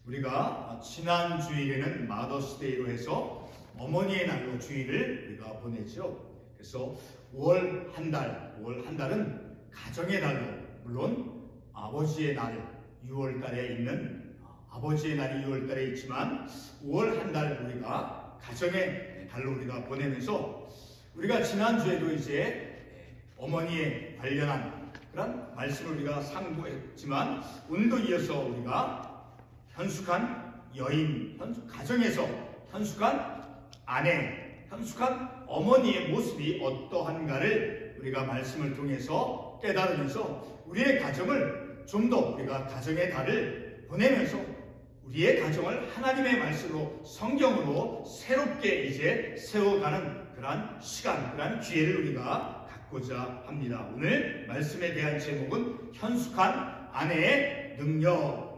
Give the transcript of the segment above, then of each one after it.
우리가 지난 주일에는 마더스데이로 해서 어머니의 날로 주일을 우리가 보내죠. 그래서 5월 한 달은 가정의 달로, 물론 아버지의 날 6월 달에 있는 아버지의 날이 6월 달에 있지만 5월 한 달 우리가 가정의 달로 우리가 보내면서 우리가 지난주에도 이제 어머니에 관련한 그런 말씀을 우리가 상고했지만 오늘도 이어서 우리가 현숙한 여인, 가정에서 현숙한 아내, 현숙한 어머니의 모습이 어떠한가를 우리가 말씀을 통해서 깨달으면서 우리의 가정을 좀 더 우리가 가정의 달을 보내면서 우리의 가정을 하나님의 말씀으로 성경으로 새롭게 이제 세워가는 그러한 시간, 그러한 기회를 우리가 갖고자 합니다. 오늘 말씀에 대한 제목은 현숙한 아내의 능력.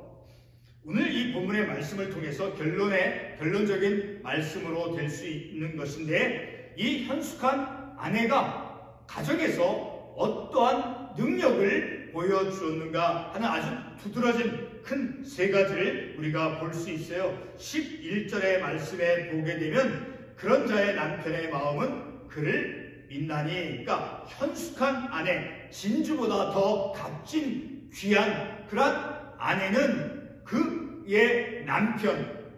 오늘 이 본문의 말씀을 통해서 결론적인 말씀으로 될 수 있는 것인데, 이 현숙한 아내가 가정에서 어떠한 능력을 보여주었는가 하는 아주 두드러진 큰 세 가지를 우리가 볼 수 있어요. 11절의 말씀에 보게 되면 그런 자의 남편의 마음은 그를 믿나니, 그러니까 현숙한 아내, 진주보다 더 값진 귀한 그런 아내는 그의 남편,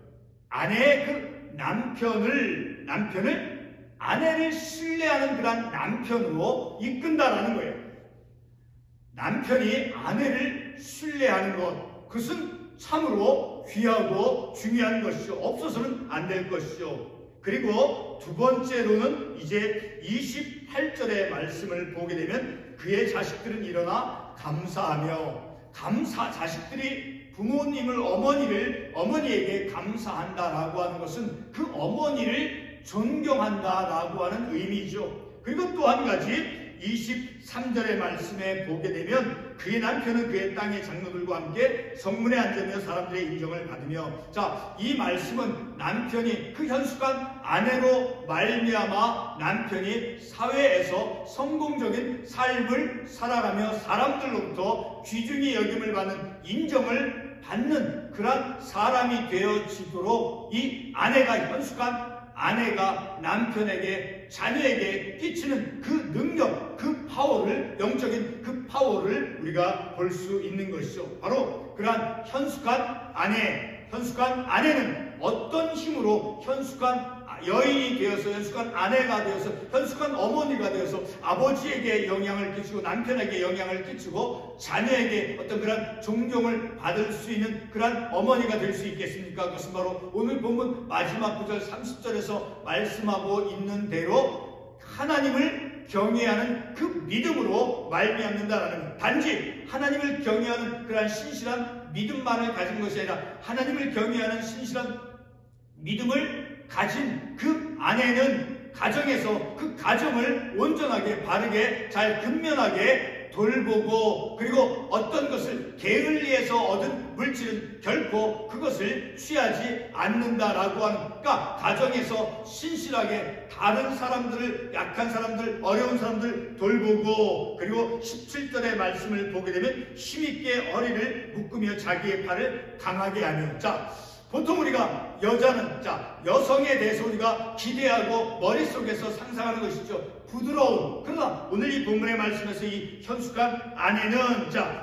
아내의 그 남편을 아내를 신뢰하는 그런 남편으로 이끈다라는 거예요. 남편이 아내를 신뢰하는 것, 그것은 참으로 귀하고 중요한 것이죠. 없어서는 안 될 것이죠. 그리고 두 번째로는 이제 28절의 말씀을 보게 되면 그의 자식들은 일어나 감사하며, 자식들이 부모님을, 어머니에게 감사한다라고 하는 것은 그 어머니를 존경한다라고 하는 의미죠. 그리고 또 한 가지 23절의 말씀에 보게 되면 그의 남편은 그의 땅의 장로들과 함께 성문에 앉으며 사람들의 인정을 받으며, 자, 이 말씀은 남편이 그 현숙한 아내로 말미암아 남편이 사회에서 성공적인 삶을 살아가며 사람들로부터 귀중히 여김을 받는, 인정을 받는 그런 사람이 되어지도록 이 아내가, 현숙한 아내가 남편에게, 자녀에게 끼치는 그 능력, 그 파워를, 영적인 그 파워를 우리가 볼 수 있는 것이죠. 바로 그러한 현숙한 아내는 어떤 힘으로 현숙한 여인이 되어서, 현숙한 아내가 되어서, 현숙한 어머니가 되어서 아버지에게 영향을 끼치고 남편에게 영향을 끼치고 자녀에게 어떤 그런 존경을 받을 수 있는 그런 어머니가 될 수 있겠습니까? 그것은 바로 오늘 본문 마지막 구절 30절에서 말씀하고 있는 대로 하나님을 경외하는 그 믿음으로 말미암는다라는 것. 단지 하나님을 경외하는 그러한 신실한 믿음만을 가진 것이 아니라 하나님을 경외하는 신실한 믿음을 가진 그 아내는 가정에서 그 가정을 온전하게, 바르게, 잘 근면하게 돌보고, 그리고 어떤 것을 게을리해서 얻은 물질은 결코 그것을 취하지 않는다라고 하는, 그러니까 가정에서 신실하게 다른 사람들을, 약한 사람들, 어려운 사람들 돌보고, 그리고 17절의 말씀을 보게 되면 힘있게 허리를 묶으며 자기의 팔을 강하게 하며, 자, 보통 우리가 여자는, 여성에 대해서 우리가 기대하고 머릿속에서 상상하는 것이죠. 부드러운. 그러나 오늘 이 본문의 말씀에서 이 현숙한 아내는,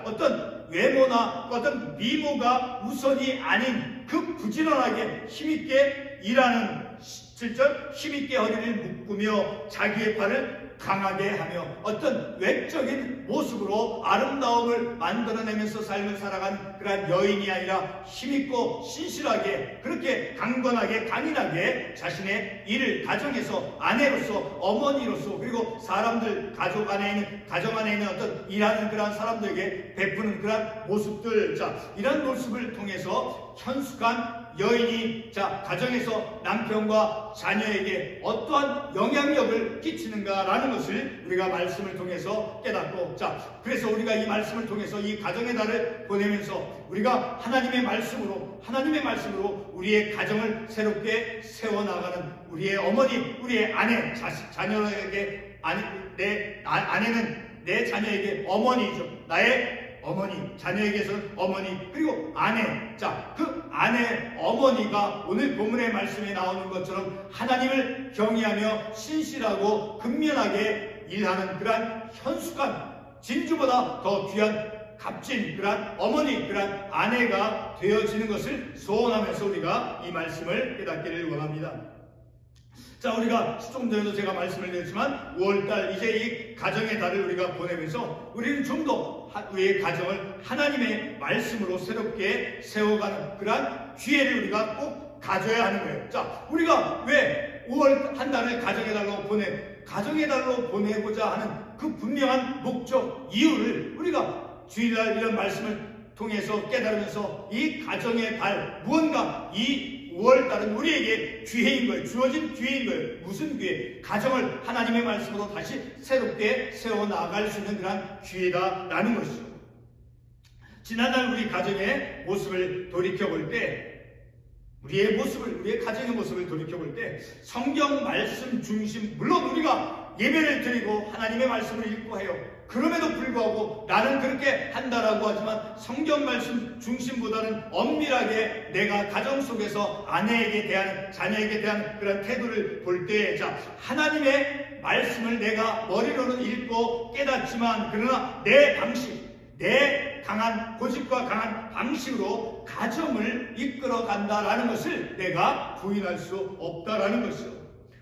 어떤 외모나 어떤 미모가 우선이 아닌 그 부지런하게 힘있게 일하는, 7절, 힘있게 허리를 묶으며 자기의 팔을 강하게 하며, 어떤 외적인 모습으로 아름다움을 만들어내면서 삶을 살아간 그러한 여인이 아니라 힘있고 신실하게, 그렇게 강건하게, 강인하게 자신의 일을 가정에서 아내로서, 어머니로서, 그리고 사람들, 가정 안에 있는 어떤 일하는 그러한 사람들에게 베푸는 그러한 모습들, 이런 모습을 통해서 현숙한 여인이 가정에서 남편과 자녀에게 어떠한 영향력을 끼치는가라는 것을 우리가 말씀을 통해서 깨닫고, 그래서 우리가 이 말씀을 통해서 이 가정의 달을 보내면서 우리가 하나님의 말씀으로 우리의 가정을 새롭게 세워나가는 우리의 어머니, 우리의 아내, 자녀에게, 내 아내는 내 자녀에게 어머니죠. 나의 어머니, 자녀에게서는 어머니, 그리고 아내. 자, 그 아내, 어머니가 오늘 본문의 말씀에 나오는 것처럼 하나님을 경외하며 신실하고 근면하게 일하는 그러한 현숙한 진주보다 더 귀한 값진 그러한 어머니, 그러한 아내가 되어지는 것을 소원하면서 우리가 이 말씀을 깨닫기를 원합니다. 자, 우리가 조금 전에도 제가 말씀을 드렸지만 5월달 이제 이 가정의 달을 우리가 보내면서 우리는 좀 더 우리의 가정을 하나님의 말씀으로 새롭게 세워가는 그러한 기회를 우리가 꼭 가져야 하는 거예요. 자, 우리가 왜 5월 한 달을 가정의 달로 보내고자 하는 그 분명한 목적, 이유를 우리가 주일날 이런 말씀을 통해서 깨달으면서 이 가정의 달, 무언가 이 5월달은 우리에게 기회인 거예요. 주어진 기회인 거예요. 무슨 기회? 가정을 하나님의 말씀으로 다시 새롭게 세워나갈 수 있는 그런 기회다라는 것이죠. 지난날 우리 가정의 모습을 돌이켜볼 때, 우리의 가정의 모습을 돌이켜볼 때 성경 말씀 중심, 물론 우리가 예배를 드리고 하나님의 말씀을 읽고 해요. 그럼에도 불구하고 나는 그렇게 한다라고 하지만 성경 말씀 중심보다는 엄밀하게 내가 가정 속에서 아내에게 대한, 자녀에게 대한 그런 태도를 볼 때, 자, 하나님의 말씀을 내가 머리로는 읽고 깨닫지만 그러나 내 방식, 내 강한 고집과 강한 방식으로 가정을 이끌어 간다라는 것을 내가 부인할 수 없다라는 것이죠.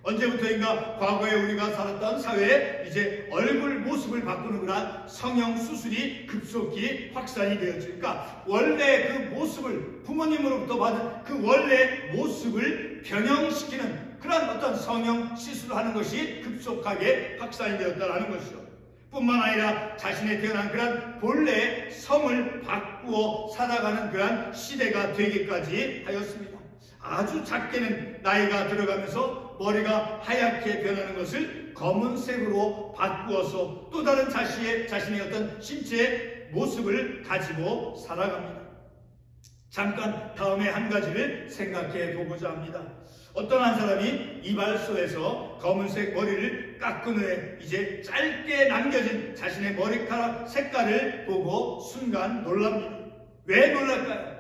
언제부터인가 과거에 우리가 살았던 사회에 이제 얼굴 모습을 바꾸는 그런 성형 수술이 급속히 확산이 되었으니까 원래 그 모습을 부모님으로부터 받은 그 원래 모습을 변형시키는 그런 어떤 성형 시술을 하는 것이 급속하게 확산이 되었다는 것이죠. 뿐만 아니라 자신의 태어난 그런 본래의 성을 바꾸어 살아가는 그런 시대가 되기까지 하였습니다. 아주 작게는 나이가 들어가면서 머리가 하얗게 변하는 것을 검은색으로 바꾸어서 또 다른 자신의 어떤 신체의 모습을 가지고 살아갑니다. 잠깐 다음에 한 가지를 생각해 보고자 합니다. 어떤 한 사람이 이발소에서 검은색 머리를 깎은 후에 이제 짧게 남겨진 자신의 머리카락 색깔을 보고 순간 놀랍니다. 왜 놀랄까요?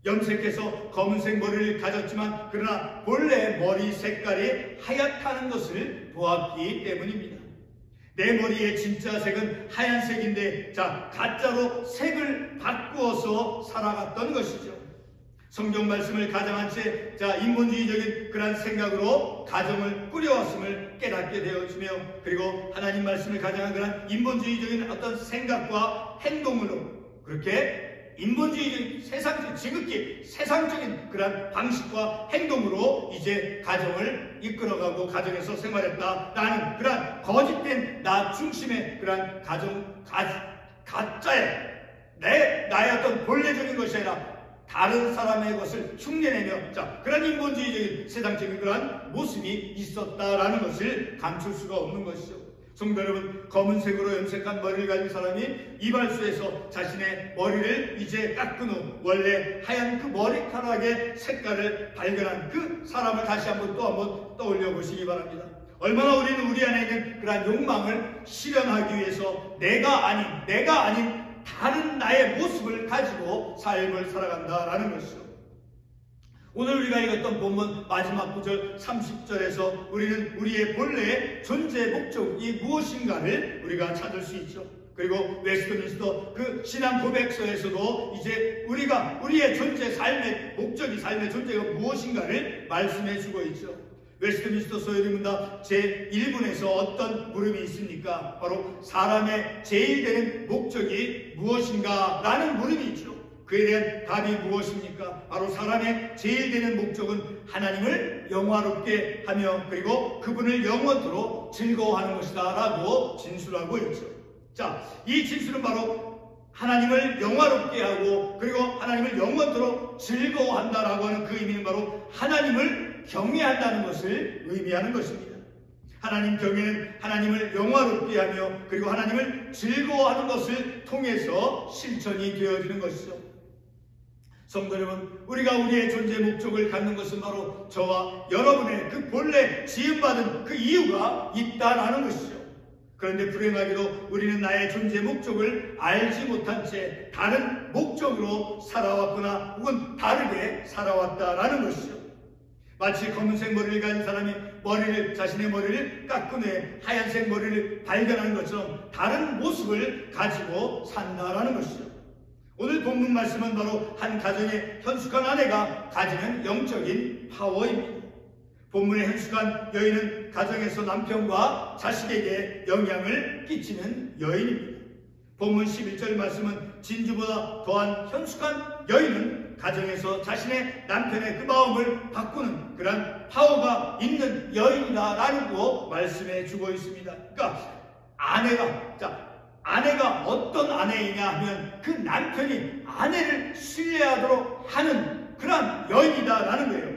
염색해서 검은색 머리를 가졌지만 그러나 본래 머리 색깔이 하얗다는 것을 보았기 때문입니다. 내 머리의 진짜 색은 하얀색인데, 자, 가짜로 색을 바꾸어서 살아갔던 것이죠. 성경 말씀을 가장한 채, 자, 인본주의적인 그런 생각으로 가정을 꾸려왔음을 깨닫게 되어지며, 그리고 하나님 말씀을 가장한 그런 인본주의적인 어떤 생각과 행동으로 그렇게 인본주의적인 지극히 세상적인 그런 방식과 행동으로 이제 가정을 이끌어가고 가정에서 생활했다라는 그런 거짓된 나 중심의 그런 가짜의 나의 어떤 본래적인 것이 아니라 다른 사람의 것을 흉내내며, 자, 그런 인본주의적인 세상적인 그런 모습이 있었다라는 것을 감출 수가 없는 것이죠. 성도 여러분, 검은색으로 염색한 머리를 가진 사람이 이발소에서 자신의 머리를 이제 깎은 후 원래 하얀 그 머리카락의 색깔을 발견한 그 사람을 다시 한번 떠올려 보시기 바랍니다. 얼마나 우리는 우리 안에 있는 그러한 욕망을 실현하기 위해서 내가 아닌 다른 나의 모습을 가지고 삶을 살아간다라는 것이죠. 오늘 우리가 읽었던 본문 마지막 구절 30절에서 우리는 우리의 본래의 존재 목적이 무엇인가를 우리가 찾을 수 있죠. 그리고 웨스트민스터 그 신앙 고백서에서도 이제 우리의 존재, 삶의 목적이, 삶의 존재가 무엇인가를 말씀해 주고 있죠. 웨스트민스터 소요리문답 제1분에서 어떤 물음이 있습니까? 바로 사람의 제일 되는 목적이 무엇인가? 라는 물음이 있죠. 그에 대한 답이 무엇입니까? 바로 사람의 제일 되는 목적은 하나님을 영화롭게 하며 그리고 그분을 영원토록 즐거워하는 것이다 라고 진술하고 있죠. 자, 이 진술은 바로 하나님을 영화롭게 하고 그리고 하나님을 영원토록 즐거워한다라고 하는 그 의미는 바로 하나님을 경외한다는 것을 의미하는 것입니다. 하나님 경외는 하나님을 영화롭게 하며 그리고 하나님을 즐거워하는 것을 통해서 실천이 되어지는 것이죠. 성도 여러분, 우리가 우리의 존재 목적을 갖는 것은 바로 저와 여러분의 그 본래 지음받은 그 이유가 있다라는 것이죠. 그런데 불행하게도 우리는 나의 존재 목적을 알지 못한 채 다른 목적으로 살아왔거나 혹은 다르게 살아왔다라는 것이죠. 마치 검은색 머리를 가진 사람이 자신의 머리를 깎은 후에 하얀색 머리를 발견하는 것처럼 다른 모습을 가지고 산다라는 것이죠. 오늘 본문 말씀은 바로 한 가정의 현숙한 아내가 가지는 영적인 파워입니다. 본문의 현숙한 여인은 가정에서 남편과 자식에게 영향을 끼치는 여인입니다. 본문 11절 말씀은 진주보다 더한 현숙한 여인은 가정에서 자신의 남편의 그 마음을 바꾸는 그러한 파워가 있는 여인이다라고 말씀해 주고 있습니다. 그러니까 아내가 어떤 아내이냐 하면 그 남편이 아내를 신뢰하도록 하는 그러한 여인이다라는 거예요.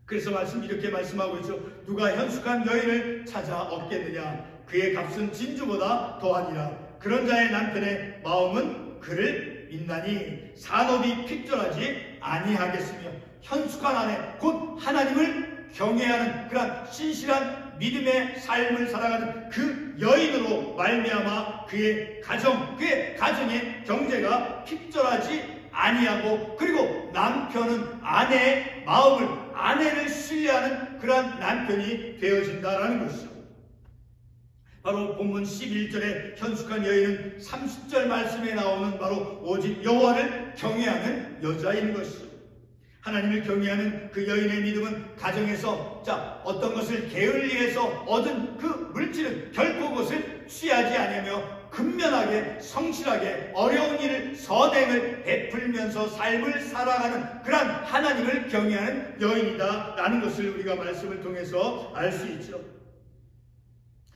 그래서 이렇게 말씀하고 있죠. 누가 현숙한 여인을 찾아 얻겠느냐? 그의 값은 진주보다 더하니라. 그런 자의 남편의 마음은 그를 믿나니 산업이 핍절하지 아니하겠으며. 현숙한 아내, 곧 하나님을 경외하는 그런 신실한 믿음의 삶을 살아가는 그 여인으로 말미암아 그의 가정의 경제가 핍절하지 아니하고, 그리고 남편은 아내의 마음을, 아내를 신뢰하는 그러한 남편이 되어진다라는 것이죠. 바로 본문 11절의 현숙한 여인은 30절 말씀에 나오는 바로 오직 여호와를 경외하는 여자인 것이죠. 하나님을 경외하는 그 여인의 믿음은 가정에서 어떤 것을 게을리해서 얻은 그 물질은 결코 그것을 취하지 아니하며 근면하게 성실하게 어려운 일을 선행을 베풀면서 삶을 살아가는 그러한 하나님을 경외하는 여인이다라는 것을 우리가 말씀을 통해서 알 수 있죠.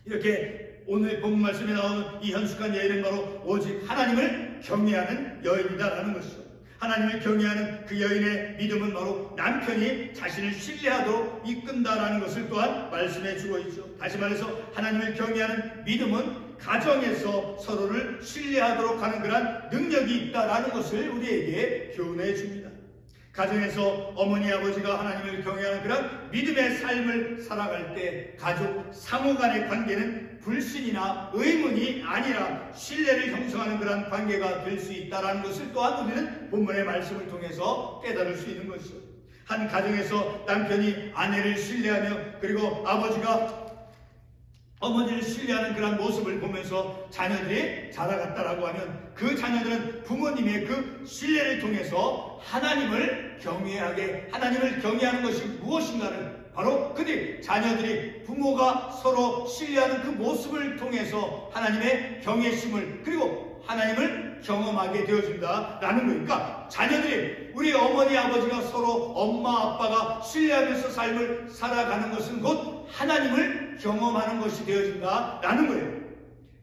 이렇게 오늘 본문 말씀에 나오는 이 현숙한 여인은 바로 오직 하나님을 경외하는 여인이다라는 것이죠. 하나님을 경외하는 그 여인의 믿음은 바로 남편이 자신을 신뢰하도록 이끈다라는 것을 또한 말씀해 주고 있죠. 다시 말해서 하나님을 경외하는 믿음은 가정에서 서로를 신뢰하도록 하는 그런 능력이 있다라는 것을 우리에게 교훈해 줍니다. 가정에서 어머니 아버지가 하나님을 경외하는 그런 믿음의 삶을 살아갈 때 가족 상호 간의 관계는 불신이나 의문이 아니라 신뢰를 형성하는 그런 관계가 될 수 있다는 것을 또한 우리는 본문의 말씀을 통해서 깨달을 수 있는 것이죠. 한 가정에서 남편이 아내를 신뢰하며 그리고 아버지가 어머니를 신뢰하는 그런 모습을 보면서 자녀들이 자라갔다라고 하면 그 자녀들은 부모님의 그 신뢰를 통해서 하나님을 경외하는 것이 무엇인가를 바로 자녀들이 부모가 서로 신뢰하는 그 모습을 통해서 하나님의 경외심을 그리고 하나님을 경험하게 되어진다라는 거니까 자녀들이 우리 어머니 아버지가 서로 엄마 아빠가 신뢰하면서 삶을 살아가는 것은 곧 하나님을 경험하는 것이 되어진다라는 거예요.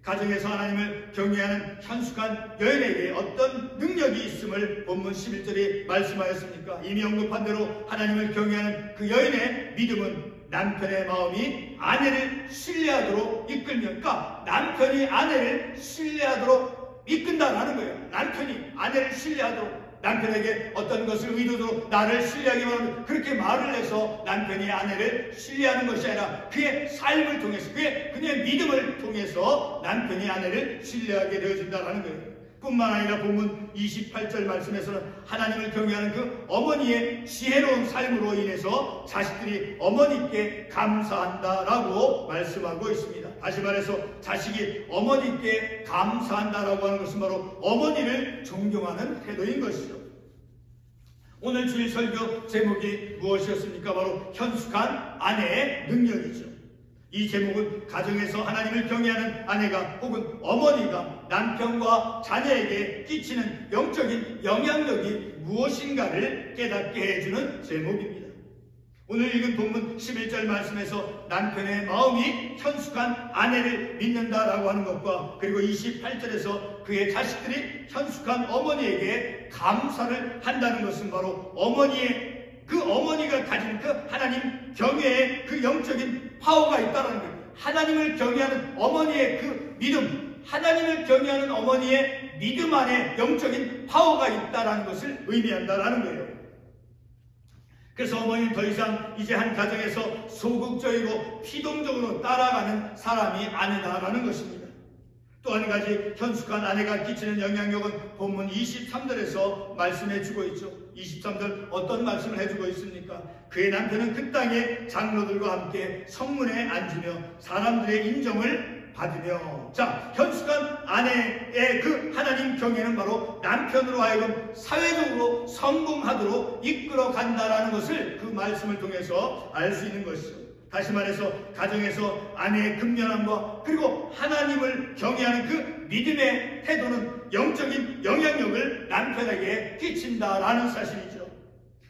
가정에서 하나님을 경외하는 현숙한 여인에게 어떤 능력이 있음을 본문 11절이 말씀하였습니까? 이미 언급한 대로 하나님을 경외하는 그 여인의 믿음은 남편의 마음이 아내를 신뢰하도록 이끌며, 그러니까 남편이 아내를 신뢰하도록 이끈다라는 거예요. 남편이 아내를 신뢰하도록, 남편에게 어떤 것을 의도적으로 나를 신뢰하기만 하면 그렇게 말을 해서 남편이 아내를 신뢰하는 것이 아니라 그의 삶을 통해서 그의 믿음을 통해서 남편이 아내를 신뢰하게 되어진다는 거예요. 뿐만 아니라 본문 28절 말씀에서는 하나님을 경외하는 그 어머니의 지혜로운 삶으로 인해서 자식들이 어머니께 감사한다라고 말씀하고 있습니다. 다시 말해서 자식이 어머니께 감사한다라고 하는 것은 바로 어머니를 존경하는 태도인 것이죠. 오늘 주일 설교 제목이 무엇이었습니까? 바로 현숙한 아내의 능력이죠. 이 제목은 가정에서 하나님을 경외하는 아내가 혹은 어머니가 남편과 자녀에게 끼치는 영적인 영향력이 무엇인가를 깨닫게 해주는 제목입니다. 오늘 읽은 본문 11절 말씀에서 남편의 마음이 현숙한 아내를 믿는다라고 하는 것과 그리고 28절에서 그의 자식들이 현숙한 어머니에게 감사를 한다는 것은 바로 어머니가 가진 그 하나님 경외의 그 영적인 파워가 있다는 거예요. 하나님을 경외하는 어머니의 그 믿음, 하나님을 경외하는 어머니의 믿음 안에 영적인 파워가 있다는 것을 의미한다는 거예요. 그래서 어머니는 더 이상 이제 한 가정에서 소극적이고 피동적으로 따라가는 사람이 아니다라는 것입니다. 또 한 가지 현숙한 아내가 끼치는 영향력은 본문 23절에서 말씀해 주고 있죠. 23절 어떤 말씀을 해주고 있습니까? 그의 남편은 그 땅의 장로들과 함께 성문에 앉으며 사람들의 인정을 받으며. 자, 현숙한 아내의 그 하나님 경외는 바로 남편으로 하여금 사회적으로 성공하도록 이끌어 간다라는 것을 그 말씀을 통해서 알 수 있는 것이죠. 다시 말해서 가정에서 아내의 근면함과 그리고 하나님을 경외하는 그 믿음의 태도는 영적인 영향력을 남편에게 끼친다라는 사실이죠.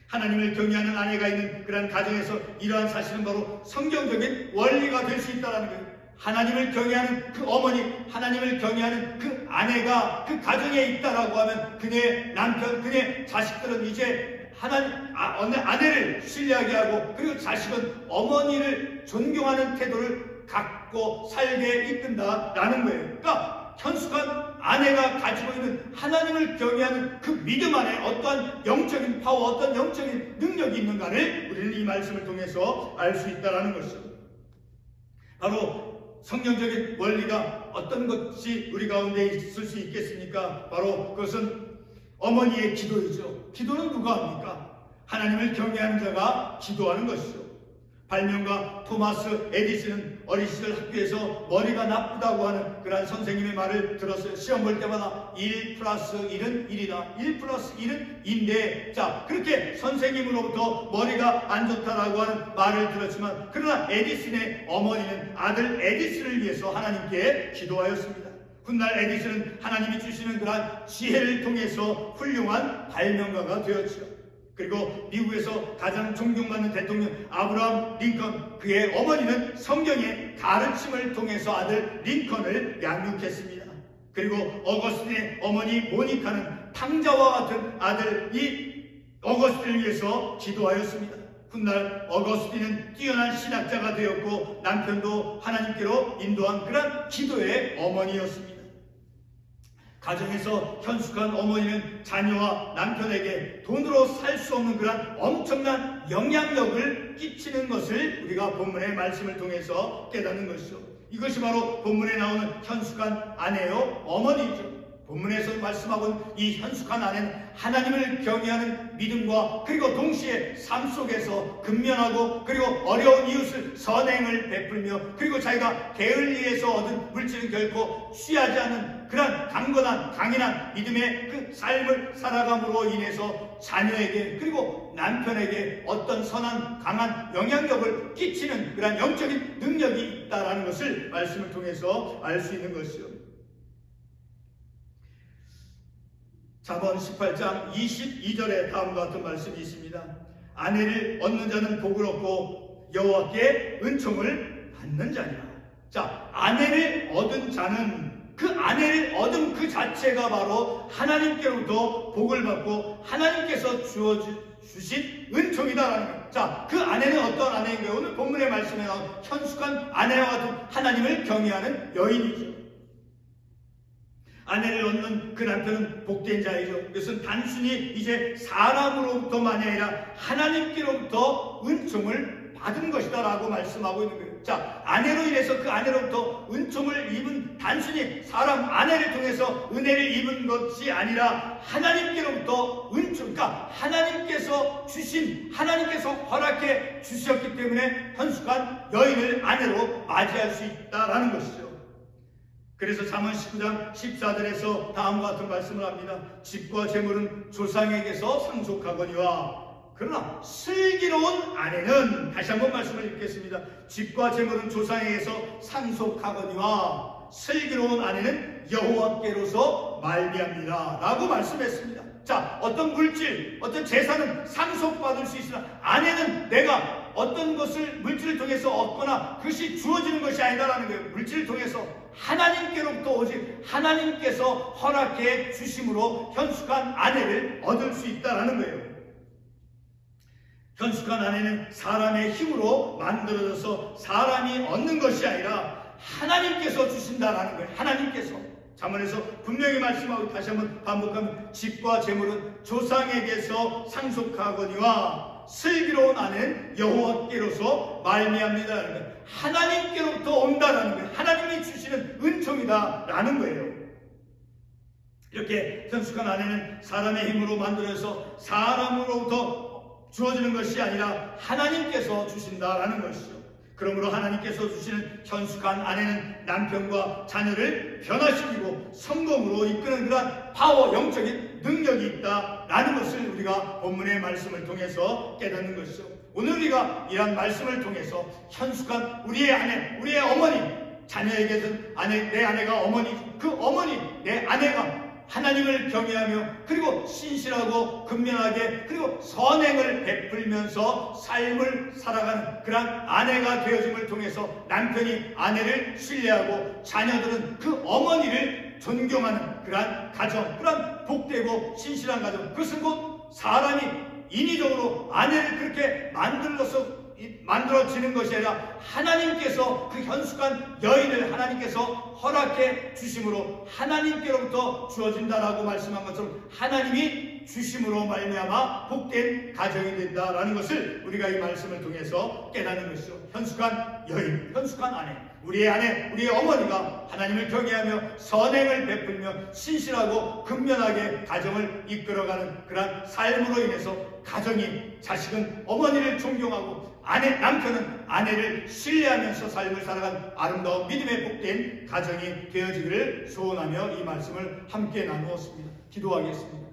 하나님을 경외하는 아내가 있는 그런 가정에서 이러한 사실은 바로 성경적인 원리가 될 수 있다는 거예요. 하나님을 경외하는 그 어머니, 하나님을 경외하는 그 아내가 그 가정에 있다라고 하면 그의 남편, 그의 자식들은 이제 아내를 신뢰하게 하고 그리고 자식은 어머니를 존경하는 태도를 갖고 살게 이끈다라는 거예요. 그러니까 현숙한 아내가 가지고 있는 하나님을 경외하는 그 믿음 안에 어떠한 영적인 파워, 어떤 영적인 능력이 있는가를 우리는 이 말씀을 통해서 알 수 있다는 것이죠. 바로 성경적인 원리가 어떤 것이 우리 가운데 있을 수 있겠습니까? 바로 그것은 어머니의 기도이죠. 기도는 누가 합니까? 하나님을 경외하는 자가 기도하는 것이죠. 발명가 토마스 에디슨은 어린 시절 학교에서 머리가 나쁘다고 하는 그러한 선생님의 말을 들었어요. 시험 볼 때마다 1 플러스 1은 1이다. 1 플러스 1은 2인데, 자, 그렇게 선생님으로부터 머리가 안 좋다라고 하는 말을 들었지만, 그러나 에디슨의 어머니는 아들 에디슨을 위해서 하나님께 기도하였습니다. 훗날 에디슨은 하나님이 주시는 그러한 지혜를 통해서 훌륭한 발명가가 되었죠. 그리고 미국에서 가장 존경받는 대통령 아브라함 링컨, 그의 어머니는 성경의 가르침을 통해서 아들 링컨을 양육했습니다. 그리고 어거스틴의 어머니 모니카는 탕자와 같은 아들 이 어거스틴을 위해서 기도하였습니다. 훗날 어거스틴은 뛰어난 신학자가 되었고 남편도 하나님께로 인도한 그런 기도의 어머니였습니다. 가정에서 현숙한 어머니는 자녀와 남편에게 돈으로 살 수 없는 그런 엄청난 영향력을 끼치는 것을 우리가 본문의 말씀을 통해서 깨닫는 것이죠. 이것이 바로 본문에 나오는 현숙한 아내요 어머니죠. 본문에서 말씀하고 있는 이 현숙한 아내는 하나님을 경외하는 믿음과 그리고 동시에 삶 속에서 근면하고 그리고 어려운 이웃을 선행을 베풀며 그리고 자기가 게을리에서 얻은 물질은 결코 취하지 않는 그런 강건한 강인한 믿음의 그 삶을 살아감으로 인해서 자녀에게 그리고 남편에게 어떤 선한 강한 영향력을 끼치는 그런 영적인 능력이 있다는 것을 말씀을 통해서 알 수 있는 것이죠. 잠언 18장 22절에 다음과 같은 말씀이 있습니다. 아내를 얻는 자는 복을 얻고 여호와께 은총을 받는 자니라. 자, 아내를 얻은 자는 그 아내를 얻은 그 자체가 바로 하나님께로부터 복을 받고 하나님께서 주신 은총이다라는 거예요. 자, 그 아내는 어떤 아내인가요? 오늘 본문의 말씀에 나온 현숙한 아내와 같은 하나님을 경외하는 여인이죠. 아내를 얻는 그 남편은 복된 자이죠. 그것은 단순히 이제 사람으로부터만이 아니라 하나님께로부터 은총을 받은 것이다 라고 말씀하고 있는 거예요. 자, 아내로 인해서 그 아내로부터 은총을 입은 단순히 사람 아내를 통해서 은혜를 입은 것이 아니라 하나님께로부터 은총, 그러니까 하나님께서 주신, 하나님께서 허락해 주셨기 때문에 현숙한 여인을 아내로 맞이할 수 있다라는 것이죠. 그래서 잠언 19장 14절에서 다음과 같은 말씀을 합니다. 집과 재물은 조상에게서 상속하거니와 그러나 슬기로운 아내는, 다시 한번 말씀을 읽겠습니다. 집과 재물은 조상에게서 상속하거니와 슬기로운 아내는 여호와께로서 말미암니라 라고 말씀했습니다. 자, 어떤 물질, 어떤 재산은 상속받을 수 있으나 아내는 내가 어떤 것을 물질을 통해서 얻거나 그것이 주어지는 것이 아니다라는 거예요. 물질을 통해서 하나님께로부터 오직 하나님께서 허락해 주심으로 현숙한 아내를 얻을 수 있다라는 거예요. 현숙한 아내는 사람의 힘으로 만들어져서 사람이 얻는 것이 아니라 하나님께서 주신다라는 거예요. 하나님께서. 잠언에서 분명히 말씀하고 다시 한번 반복하면 집과 재물은 조상에게서 상속하거니와 슬기로운 아내는 여호와께로서 말미암니다라는 거예요. 하나님께로부터 온다라는 거예요. 하나님이 주시는 은총이다라는 거예요. 이렇게 현숙한 아내는 사람의 힘으로 만들어서 사람으로부터 주어지는 것이 아니라 하나님께서 주신다라는 것이죠. 그러므로 하나님께서 주시는 현숙한 아내는 남편과 자녀를 변화시키고 성공으로 이끄는 그러한 파워, 영적인 능력이 있다라는 것을 우리가 본문의 말씀을 통해서 깨닫는 것이죠. 오늘 우리가 이러한 말씀을 통해서 현숙한 우리의 아내, 우리의 어머니, 자녀에게는 내 아내가 어머니, 그 어머니, 내 아내가 하나님을 경외하며 그리고 신실하고 근면하게 그리고 선행을 베풀면서 삶을 살아가는 그러한 아내가 되어짐을 통해서 남편이 아내를 신뢰하고 자녀들은 그 어머니를 존경하는 그러한 가정, 그러한 복되고 신실한 가정, 그것은 곧 사람이 인위적으로 아내를 그렇게 만들어지는 것이 아니라 하나님께서 그 현숙한 여인을 하나님께서 허락해 주심으로 하나님께로부터 주어진다라고 말씀한 것처럼 하나님이 주심으로 말미암아 복된 가정이 된다라는 것을 우리가 이 말씀을 통해서 깨닫는 것이죠. 현숙한 여인, 현숙한 아내, 우리의 아내, 우리의 어머니가 하나님을 경외하며 선행을 베풀며 신실하고 근면하게 가정을 이끌어가는 그러한 삶으로 인해서 가정이, 자식은 어머니를 존경하고 남편은 아내를 신뢰하면서 삶을 살아가는 아름다운 믿음의 복된 가정이 되어지기를 소원하며 이 말씀을 함께 나누었습니다. 기도하겠습니다.